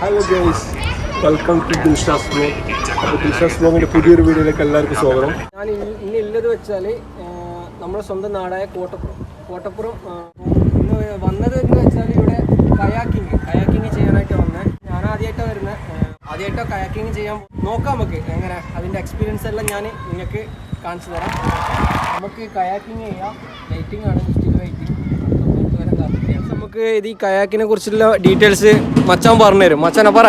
Hello guys, welcome to Dilsha's vlog. അപ്പോൾ ദിൽഷാസ് വ്ലോഗിൻ്റെ പുതിയൊരു വീഡിയോയിലേക്ക് എല്ലാവർക്കും സ്വാഗതം. ഞാൻ ഇന്നുള്ളത് വെച്ചാൽ നമ്മുടെ സ്വന്തം നാടായ കോട്ടപ്പുറം ഇന്ന് വന്നത് എന്ന് വെച്ചാൽ ഇവിടെ കയാക്കിങ് ചെയ്യാനായിട്ട് വന്നത്. ഞാൻ ആദ്യമായിട്ടോ കയാക്കിങ് ചെയ്യാൻ നോക്കാം. നമുക്ക് എങ്ങനെ അതിൻ്റെ എക്സ്പീരിയൻസ് എല്ലാം ഞാൻ നിങ്ങൾക്ക് കാണിച്ചു തരാം. നമുക്ക് കയാക്കിങ് ചെയ്യാം. ലൈറ്റിംഗ് ആണ്, ഡിസ്ട്രിക്ട് ലൈറ്റിംഗ്. നമുക്ക് ഇത് ഈ കയാക്കിനെ കുറിച്ചുള്ള ഡീറ്റെയിൽസ് മച്ചാൻ പറഞ്ഞുതരും. മച്ചാനെ പറ.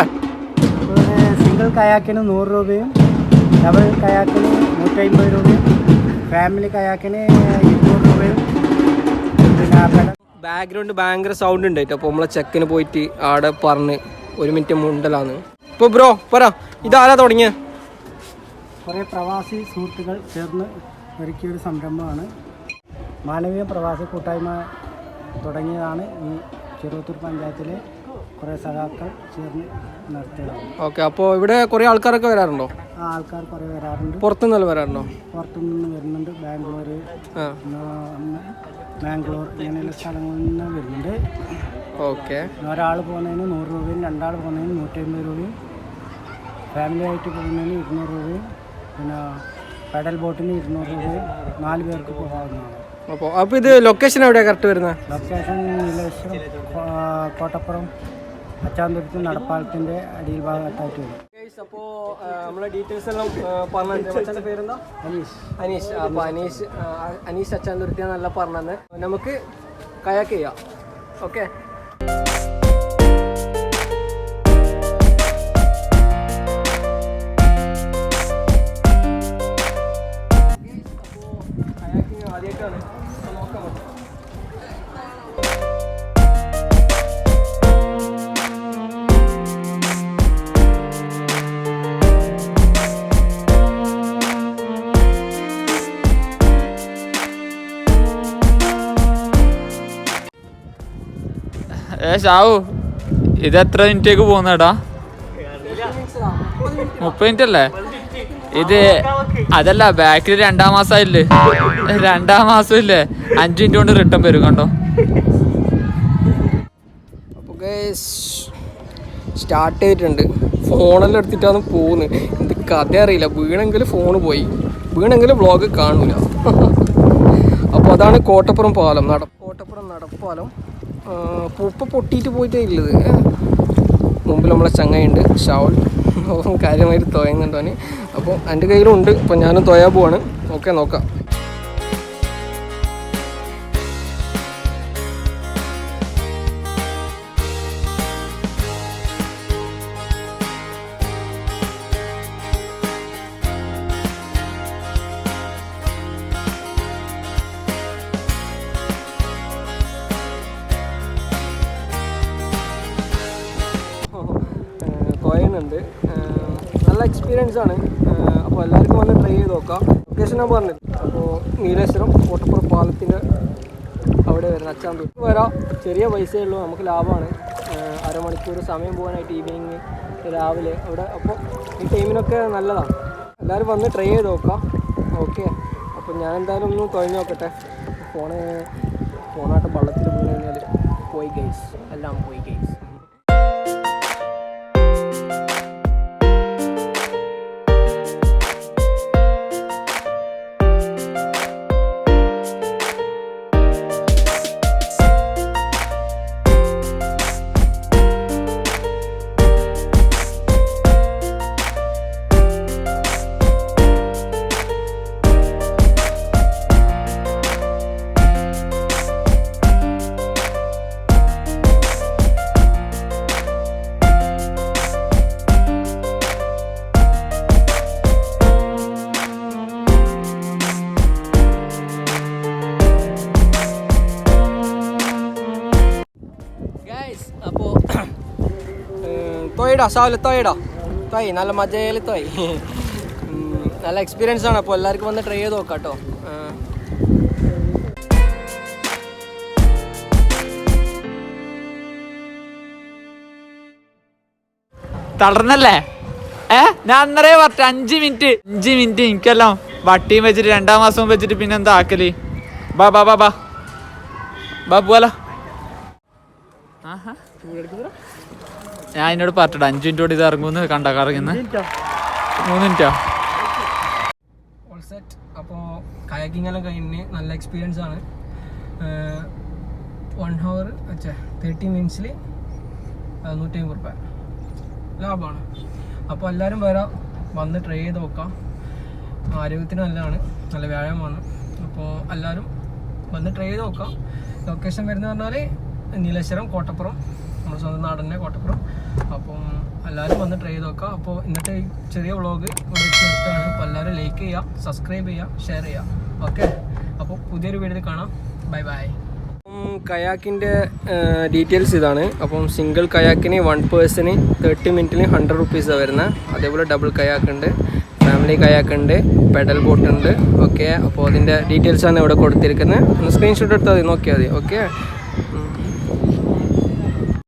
സിംഗിൾ കയാക്കിന് 100 രൂപയും ഡബിൾ കയാക്കിന് 150 രൂപയും ഫാമിലി കയാക്കിന് 200 രൂപയും. പിന്നെ ബാക്ക്ഗ്രൗണ്ട് ഭയങ്കര സൗണ്ട് ഉണ്ടായിട്ട് അപ്പോൾ നമ്മളെ ചെക്കിന് പോയിട്ട് ആടെ പറഞ്ഞ് 1 മിനിറ്റ് മുണ്ടലാന്ന്. ഇപ്പോൾ ബ്രോ പറ, ഇതാരാ തുടങ്ങിയ? കുറേ പ്രവാസി സുഹൃത്തുക്കൾ ചേർന്ന് ഒരുക്കിയൊരു സംരംഭമാണ്. മാനവീയ പ്രവാസി കൂട്ടായ്മ തുടങ്ങിയതാണ്. ഈ ചെറുവത്തൂർ പഞ്ചായത്തിലെ കുറേ സഖാക്കൾ ചേർന്ന് നടത്തിയതാണ്. ഓക്കെ, അപ്പോൾ ഇവിടെ കുറേ ആൾക്കാരൊക്കെ വരാറുണ്ടോ? ആൾക്കാർ കുറേ വരാറുണ്ട്. പുറത്തുനിന്ന് വരാറുണ്ടോ? പുറത്തുനിന്ന് വരുന്നുണ്ട്. ബാംഗ്ലൂർ ഇങ്ങനെയുള്ള സ്ഥലങ്ങളിൽ നിന്ന് വരുന്നുണ്ട്. ഓക്കെ, ഒരാൾ പോകുന്നതിന് 100 രൂപയും 2 ആൾ പോകുന്നതിന് 150 രൂപയും ഫാമിലി ആയിട്ട് പോകുന്നതിന് 200 രൂപയും പിന്നെ പെഡൽ ബോട്ടിന് 200 രൂപയും 4 പേർക്ക് പോകാവുന്നതാണ്. അപ്പോൾ ഇത് ലൊക്കേഷൻ എവിടെയാണ് കറക്റ്റ് വരുന്നത്? ലൊക്കേഷൻ neleswaram കോട്ടപ്പുറം അച്ചാന്തുരുത്ത് നടപ്പാലത്തിൻ്റെ അടിയിൽ ഭാഗത്തായിട്ട് വരും. അപ്പോൾ നമ്മളെ ഡീറ്റെയിൽസ് എല്ലാം പറഞ്ഞു. പേരെന്താ? അനീഷ്. അപ്പോൾ അനീഷ് അച്ചാന്തുരുത്തിയാന്നല്ല പറഞ്ഞത്. നമുക്ക് കയാക്ക് ചെയ്യാം. ഓക്കെ, ആദ്യമായിട്ടാണ് നോക്കാം. ഷാവു, ഇത് എത്ര മിനിറ്റേക്ക് പോകുന്നേടാ? 30 മിനിറ്റ് അല്ലേ? ഇത് അതല്ല, ബാക്കിൽ 2-ാം മാസമായില്ലേ? 2-ാം മാസം ഇല്ലേ, 5 മിനിറ്റ് കൊണ്ട് റിട്ടേൺ വരും. കണ്ടോ? അപ്പോൾ സ്റ്റാർട്ട് ചെയ്തിട്ടുണ്ട്. ഫോണെല്ലാം എടുത്തിട്ടാണ് പോകുന്നത്. എന്ത് കഥ അറിയില്ല. വീണെങ്കിൽ ഫോണ് പോയി, വീണെങ്കിൽ വ്ളോഗ് കാണൂല. അപ്പോൾ അതാണ് കോട്ടപ്പുറം പാലം. കോട്ടപ്പുറം നടപ്പാലം. ഉപ്പ് പൊട്ടിയിട്ട് പോയിട്ടേ ഉള്ളത്. മുമ്പിൽ നമ്മളെ ചങ്ങയുണ്ട് ഷാവൽ, കാര്യമായിട്ട് തുഴയുന്നുണ്ടോന്. അപ്പോൾ എൻ്റെ കയ്യിലുണ്ട്. അപ്പോൾ ഞാനും തുഴയാൻ പോവാണ്. ഓക്കെ, നോക്കാം. തുഴയുന്നുണ്ട്. നല്ല എക്സ്പീരിയൻസ് ആണ്. അപ്പോൾ എല്ലാവർക്കും വന്ന് ട്രൈ ചെയ്ത് നോക്കാം. ലൊക്കേഷൻ ഞാൻ പറഞ്ഞത്. അപ്പോൾ നീലേശ്വരം കോട്ടപ്പുറം പാലത്തിൻ്റെ അവിടെ വരുന്ന അച്ചാന്തൂർ വരാം. ചെറിയ പൈസയേ ഉള്ളൂ, നമുക്ക് ലാഭമാണ്. അരമണിക്കൂർ സമയം പോകാനായിട്ട് ഈവനിങ് രാവിലെ അവിടെ. അപ്പോൾ ഈ ടൈമിനൊക്കെ നല്ലതാണ്. എല്ലാവരും വന്ന് ട്രൈ ചെയ്ത് നോക്കാം. ഓക്കെ, അപ്പോൾ ഞാൻ എന്തായാലും ഒന്ന് തുഴഞ്ഞ് നോക്കട്ടെ. ഫോണായിട്ട് വള്ളത്തിൽ വീണ് കഴിഞ്ഞാൽ പോയി ഗൈസ്, എല്ലാം പോയി ഗൈസ്. അപ്പോൾ തൊയ്ടാ ഷാവിലെ തൊയ് നല്ല മജയിൽ തൊയ്. നല്ല എക്സ്പീരിയൻസ് ആണ്. അപ്പോൾ എല്ലാവർക്കും വന്ന് ട്രൈ ചെയ്ത് നോക്കാം കേട്ടോ. തളർന്നല്ലേ? ഞാൻ അന്നേരേ പറഞ്ഞു 5 മിനിറ്റ് എനിക്കെല്ലാം വട്ടിയും വെച്ചിട്ട് 2-ാം മാസം വെച്ചിട്ട് പിന്നെ എന്താ ആക്കല്? ബാ പോല. ഞാൻ എന്നോട് പറഞ്ഞിട്ട് 5 മിനിറ്റ് കൂടി ഇത് ഇറങ്ങുമെന്ന് കറങ്ങുന്ന 3 മിനിറ്റോ ഓൾ സെറ്റ്. അപ്പോൾ കയാക്കിംഗ് എല്ലാം കഴിഞ്ഞ് നല്ല എക്സ്പീരിയൻസ് ആണ്. 1 hour 30 മിനിറ്റ്സിൽ 150 രൂപ ലാഭമാണ്. അപ്പോൾ എല്ലാവരും വന്ന് ട്രൈ ചെയ്ത് നോക്കാം. ആരോഗ്യത്തിന് നല്ലതാണ്, നല്ല വ്യായാമമാണ്. അപ്പോൾ എല്ലാവരും വന്ന് ട്രൈ ചെയ്ത് നോക്കാം. ലൊക്കേഷൻ വരുന്നത് പറഞ്ഞാൽ നീലേശ്വരം, കോട്ടപ്പുറം, നമ്മുടെ സ്വന്തം നാടന്നെ കോട്ടപ്പുറം. അപ്പം എല്ലാവരും വന്ന് ട്രൈ ചെയ്ത് നോക്കാം. അപ്പോൾ ഇന്നത്തെ ഈ ചെറിയ വ്ളോഗ് ഇവിടെ വെച്ച് നിർത്തുകയാണ്. അപ്പോൾ എല്ലാവരും ലൈക്ക് ചെയ്യുക, സബ്സ്ക്രൈബ് ചെയ്യുക, ഷെയർ ചെയ്യുക. ഓക്കെ, അപ്പോൾ പുതിയൊരു വീഡിയോയിൽ കാണാം. Bye bye. കയാക്കിൻ്റെ ഡീറ്റെയിൽസ് ഇതാണ്. അപ്പം സിംഗിൾ കയാക്കിന് 1 പേഴ്സന് 30 മിനിറ്റിന് 100 റുപ്പീസാണ് വരുന്നത്. അതേപോലെ ഡബിൾ കയാക്ക് ഉണ്ട്, ഫാമിലി കയാക്ക് ഉണ്ട്, പെഡൽ ബോട്ട് ഉണ്ട്. ഓക്കെ, അപ്പോൾ അതിൻ്റെ ഡീറ്റെയിൽസാണ് ഇവിടെ കൊടുത്തിരിക്കുന്നത്. ഒന്ന് സ്ക്രീൻഷോട്ട് എടുത്താൽ മതി, നോക്കിയാൽ മതി. ഓക്കെ.